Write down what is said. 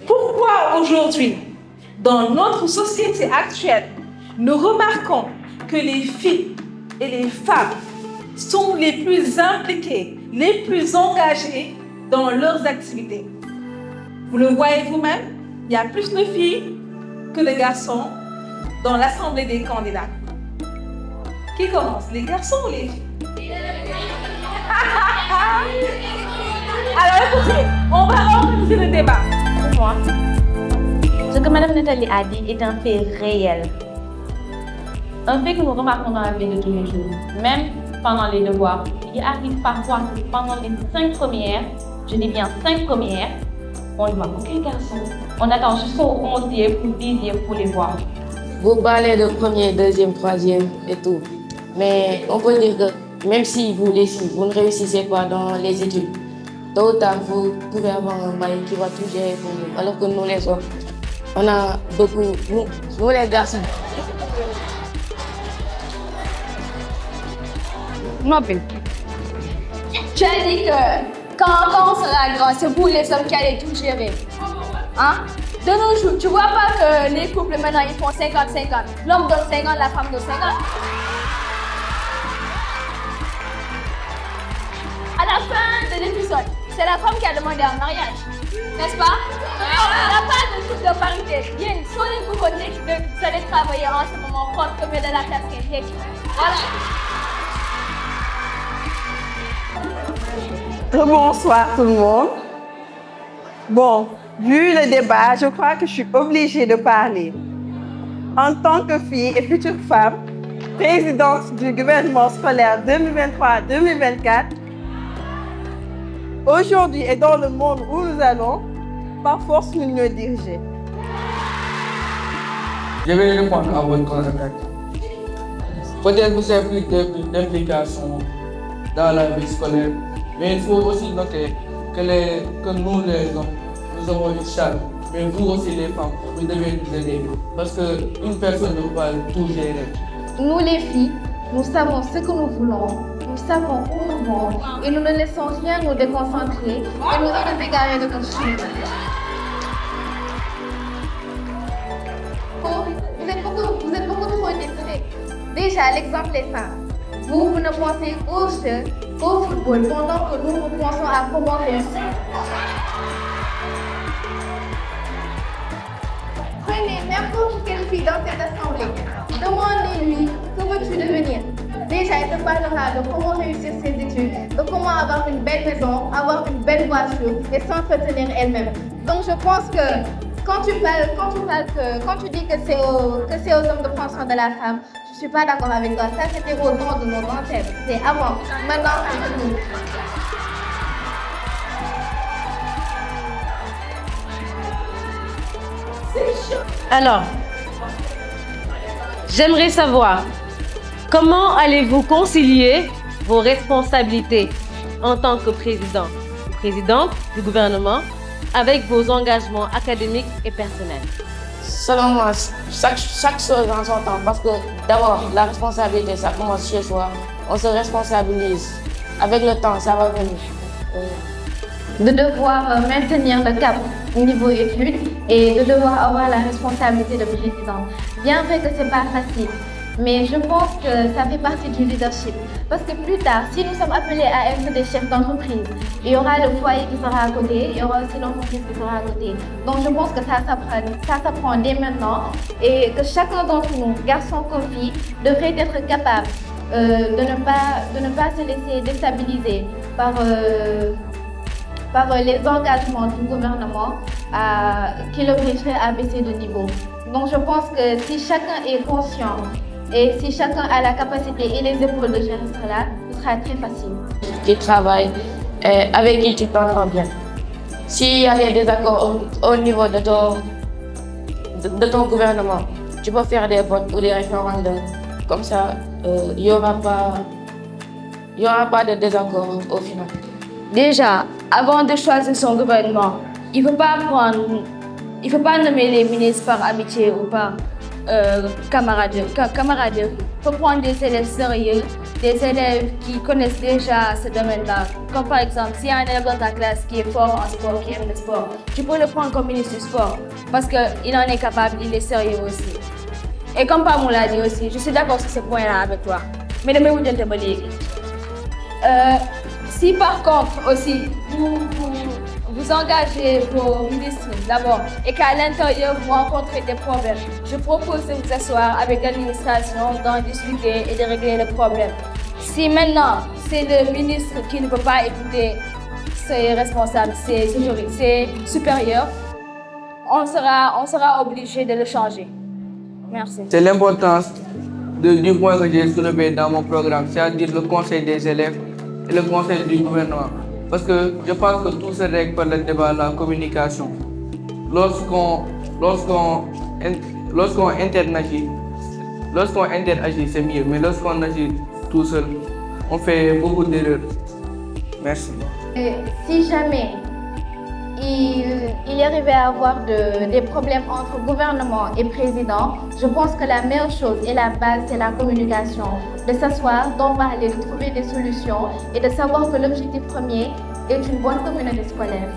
Pourquoi aujourd'hui, dans notre société actuelle, nous remarquons que les filles et les femmes sont les plus impliquées, les plus engagées dans leurs activités? Vous le voyez vous-même, il y a plus de filles que de garçons dans l'assemblée des candidats. Qui commence, les garçons ou les filles? Alors écoutez, on va organiser le débat. Pour moi, ce que Mme Nathalie a dit est un fait réel. Un fait que nous remarquons dans la vie de tous les jours. Même pendant les devoirs, il arrive parfois que pendant les 5 premières, je dis bien 5 premières, on ne voit aucun garçon. On attend jusqu'au 11e ou 10e pour les voir. Vous parlez de premier, deuxième, troisième et tout. Mais on peut dire que même si vous ne réussissez pas dans les études, tôt ou tard, vous pouvez avoir un mari qui va tout gérer pour vous. Alors que nous les hommes, on a beaucoup, nous les garçons. Tu as dit que quand on sera grand, c'est vous les hommes qui allez tout gérer. Hein? De nos jours, tu vois pas que les couples maintenant ils font 50-50. L'homme donne 50, la femme donne 50. À la fin de l'épisode, c'est la femme qui a demandé un mariage. N'est-ce pas? On n'a pas de toute de parité. Bien, si vous connaissez que vous allez travailler en ce moment fort comme de la casquette. Voilà. Bonsoir tout le monde. Bon, vu le débat, je crois que je suis obligée de parler. En tant que fille et future femme, présidente du gouvernement scolaire 2023-2024, aujourd'hui et dans le monde où nous allons, par force nous nous diriger. Je vais répondre à votre contact. Peut-être que vous avez plus d'implication dans la vie scolaire, mais il faut aussi noter que nous les hommes, nous avons une charge, mais vous aussi les femmes, vous devez nous aider. Parce qu'une personne ne peut pas tout gérer. Nous les filles, nous savons ce que nous voulons, nous savons où nous vont et nous ne laissons rien nous déconcentrer et nous égarer de notre chemin. Vous êtes beaucoup trop distrait. Déjà, l'exemple est simple. Vous ne pensez qu'au jeu, qu'au football, pendant que nous pensons à comment réussir. Prenez n'importe quelle fille dans cette assemblée. Demandez-lui que veux-tu devenir. Déjà, elle te parlera de comment réussir ses études, de comment avoir une belle maison, avoir une belle voiture et s'entretenir elle-même. Donc, je pense que quand tu dis que c'est aux hommes de prendre de la femme, je ne suis pas d'accord avec toi. Ça, c'était au temps de nos ancêtres. C'est avant. Maintenant, c'est nous. Alors, j'aimerais savoir, comment allez-vous concilier vos responsabilités en tant que président ou présidente du gouvernement avec vos engagements académiques et personnels? Selon moi, chaque chose en son temps, parce que d'abord, la responsabilité, ça commence chez soi. On se responsabilise. Avec le temps, ça va venir. De devoir maintenir le cap au niveau études et de devoir avoir la responsabilité de président. Bien vrai que ce n'est pas facile, mais je pense que ça fait partie du leadership. Parce que plus tard, si nous sommes appelés à être des chefs d'entreprise, il y aura le foyer qui sera à côté, il y aura aussi l'entreprise qui sera à côté. Donc je pense que ça s'apprend dès maintenant et que chacun d'entre nous, garçons comme filles, devrait être capable de ne pas se laisser déstabiliser par les engagements du gouvernement qui l'obligeraient à baisser de niveau. Donc je pense que si chacun est conscient et si chacun a la capacité et les épaules de gérer cela, ce sera très facile. Qui travaille, avec qui tu t'entends bien. S'il y a des désaccords au niveau de ton gouvernement, tu peux faire des votes ou des référendums. Comme ça, il n'y aura pas de désaccord au final. Déjà, avant de choisir son gouvernement, il ne faut pas nommer les ministres par amitié ou camaraderie. Il faut prendre des élèves sérieux, des élèves qui connaissent déjà ce domaine-là. Comme par exemple, s'il y a un élève dans ta classe qui est fort en sport, qui aime le sport, tu peux le prendre comme ministre du sport parce qu'il en est capable, il est sérieux aussi. Et comme Pamou l'a dit aussi, je suis d'accord sur ce point-là avec toi. Mais de vous dire si par contre aussi vous engagez vos ministres d'abord et qu'à l'intérieur vous rencontrez des problèmes, je propose de vous asseoir avec l'administration, d'en discuter et de régler le problème. Si maintenant c'est le ministre qui ne peut pas écouter ses responsables, ses supérieurs, on sera obligé de le changer. Merci. C'est l'importance du point que j'ai soulevé dans mon programme, c'est-à-dire le conseil des élèves et le conseil du gouvernement. Parce que je pense que tout se règle par le débat, la communication. Lorsqu'on interagit, c'est mieux, mais lorsqu'on agit tout seul, on fait beaucoup d'erreurs. Merci. Si jamais il y arrivait à avoir des problèmes entre gouvernement et président, je pense que la meilleure chose et la base, c'est la communication. De s'asseoir, d'en parler, de trouver des solutions et de savoir que l'objectif premier est une bonne communauté scolaire.